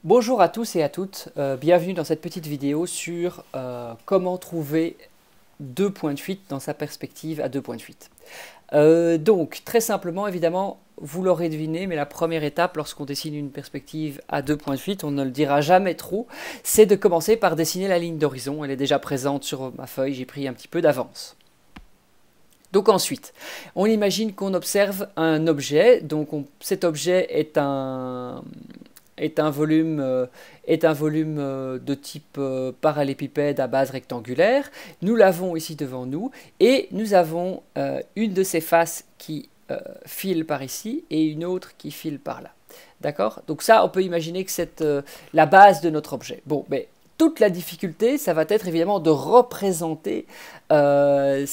Bonjour à tous et à toutes, bienvenue dans cette petite vidéo sur comment trouver deux points de fuite dans sa perspective à deux points de fuite. Donc très simplement, évidemment, vous l'aurez deviné, mais la première étape lorsqu'on dessine une perspective à deux points de fuite, on ne le dira jamais trop, c'est de commencer par dessiner la ligne d'horizon. Elle est déjà présente sur ma feuille, j'ai pris un petit peu d'avance. Donc ensuite, on imagine qu'on observe un objet, donc cet objet est un volume, de type parallépipède à base rectangulaire. Nous l'avons ici devant nous et nous avons une de ces faces qui file par ici et une autre qui file par là. D'accord? Donc ça, on peut imaginer que c'est la base de notre objet. Bon, mais toute la difficulté, ça va être évidemment de représenter et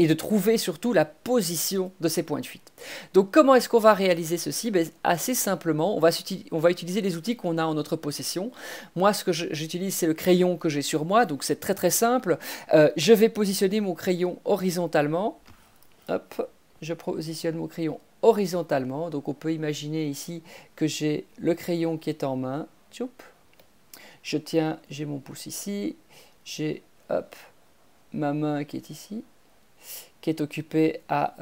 de trouver surtout la position de ces points de fuite. Donc comment est-ce qu'on va réaliser ceci? Assez simplement, on va utiliser les outils qu'on a en notre possession. Moi, ce que j'utilise, c'est le crayon que j'ai sur moi, donc c'est très très simple. Je vais positionner mon crayon horizontalement. Hop, je positionne mon crayon horizontalement. Donc on peut imaginer ici que j'ai le crayon qui est en main. Tchoup. J'ai mon pouce ici, j'ai ma main qui est ici, qui est occupée à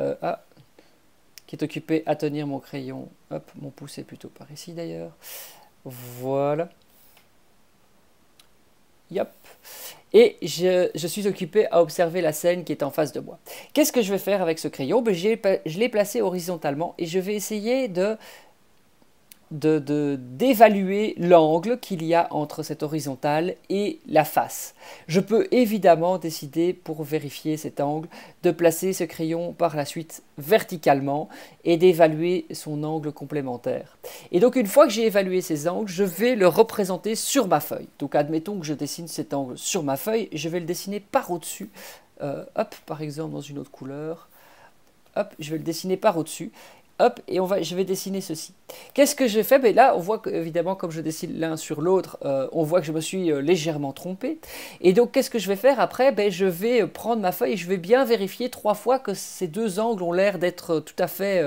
tenir mon crayon. Hop, mon pouce est plutôt par ici d'ailleurs. Voilà. Yop. Et je suis occupé à observer la scène qui est en face de moi. Qu'est-ce que je vais faire avec ce crayon? Je l'ai placé horizontalement et je vais essayer d'évaluer l'angle qu'il y a entre cette horizontale et la face. Je peux évidemment décider, pour vérifier cet angle, de placer ce crayon par la suite verticalement et d'évaluer son angle complémentaire. Et donc une fois que j'ai évalué ces angles, je vais le représenter sur ma feuille. Donc admettons que je dessine cet angle sur ma feuille, je vais le dessiner par au-dessus. Hop, par exemple dans une autre couleur. Hop, je vais le dessiner par au-dessus. Hop, et je vais dessiner ceci. Qu'est-ce que j'ai fait? Là, on voit que, évidemment, comme je dessine l'un sur l'autre, on voit que je me suis légèrement trompé. Et donc, qu'est-ce que je vais faire après? Je vais prendre ma feuille et je vais bien vérifier 3 fois que ces deux angles ont l'air d'être tout à fait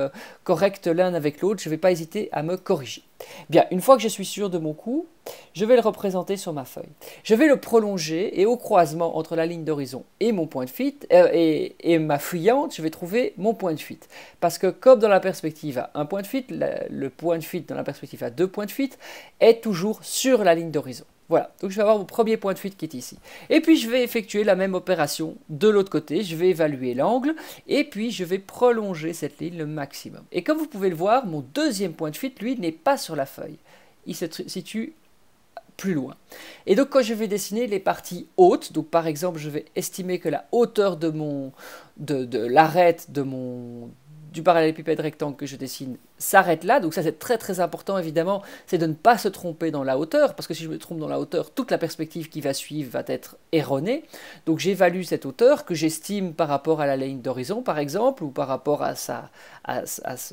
corrects l'un avec l'autre. Je ne vais pas hésiter à me corriger. Bien, une fois que je suis sûr de mon coup, je vais le représenter sur ma feuille. Je vais le prolonger et au croisement entre la ligne d'horizon et mon point de fuite, et ma fuyante, je vais trouver mon point de fuite. Parce que comme dans la perspective à un point de fuite, le point de fuite dans la perspective à deux points de fuite est toujours sur la ligne d'horizon. Voilà, donc je vais avoir mon premier point de fuite qui est ici. Et puis je vais effectuer la même opération de l'autre côté, je vais évaluer l'angle, et puis je vais prolonger cette ligne le maximum. Et comme vous pouvez le voir, mon deuxième point de fuite, lui, n'est pas sur la feuille. Il se situe plus loin. Et donc quand je vais dessiner les parties hautes, donc par exemple je vais estimer que la hauteur de l'arête du parallélépipède rectangle que je dessine s'arrête là. Donc ça c'est très très important évidemment, c'est de ne pas se tromper dans la hauteur, parce que si je me trompe dans la hauteur, toute la perspective qui va suivre va être erronée. Donc j'évalue cette hauteur que j'estime par rapport à la ligne d'horizon par exemple, ou par rapport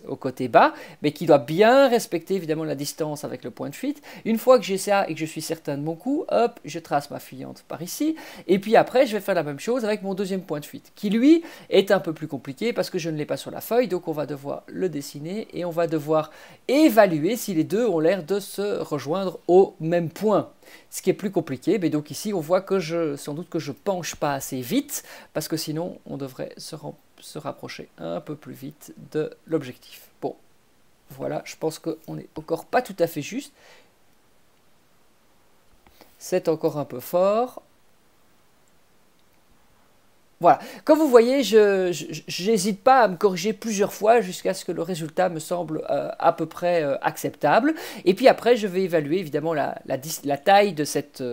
au côté bas, mais qui doit bien respecter évidemment la distance avec le point de fuite. Une fois que j'ai ça et que je suis certain de mon coup, hop, je trace ma fuyante par ici, et puis après je vais faire la même chose avec mon deuxième point de fuite, qui lui est un peu plus compliqué parce que je ne l'ai pas sur la feuille, donc on va devoir le dessiner et on va devoir évaluer si les deux ont l'air de se rejoindre au même point. Ce qui est plus compliqué, mais donc ici on voit que sans doute que je penche pas assez vite, parce que sinon on devrait se rapprocher un peu plus vite de l'objectif. Bon, voilà, je pense qu'on n'est encore pas tout à fait juste. C'est encore un peu fort. Voilà, comme vous voyez, je n'hésite pas à me corriger plusieurs fois jusqu'à ce que le résultat me semble à peu près acceptable. Et puis après, je vais évaluer évidemment la taille de cette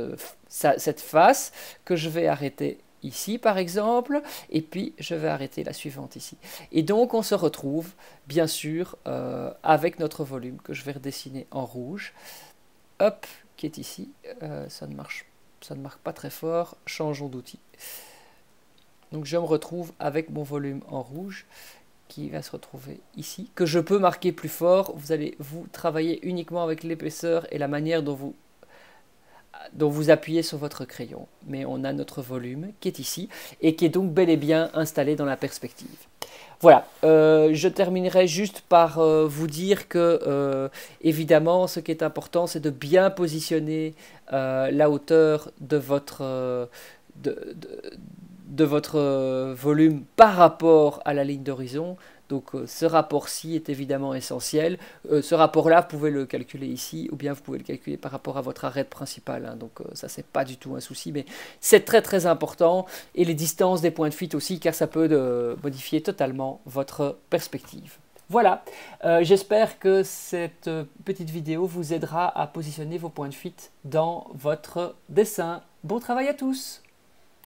face que je vais arrêter ici par exemple, et puis je vais arrêter la suivante ici. Et donc on se retrouve bien sûr avec notre volume que je vais redessiner en rouge, hop, qui est ici. Ça ne marche pas très fort, changeons d'outil. Donc je me retrouve avec mon volume en rouge qui va se retrouver ici, que je peux marquer plus fort. Vous allez travailler uniquement avec l'épaisseur et la manière dont dont vous appuyez sur votre crayon. Mais on a notre volume qui est ici et qui est donc bel et bien installé dans la perspective. Voilà, je terminerai juste par vous dire que, évidemment, ce qui est important, c'est de bien positionner la hauteur de votre, de votre volume par rapport à la ligne d'horizon. Donc ce rapport-ci est évidemment essentiel. Ce rapport-là, vous pouvez le calculer ici, ou bien vous pouvez le calculer par rapport à votre arête principale. Hein. Donc ça, c'est pas du tout un souci, mais c'est très très important. Et les distances des points de fuite aussi, car ça peut modifier totalement votre perspective. Voilà, j'espère que cette petite vidéo vous aidera à positionner vos points de fuite dans votre dessin. Bon travail à tous!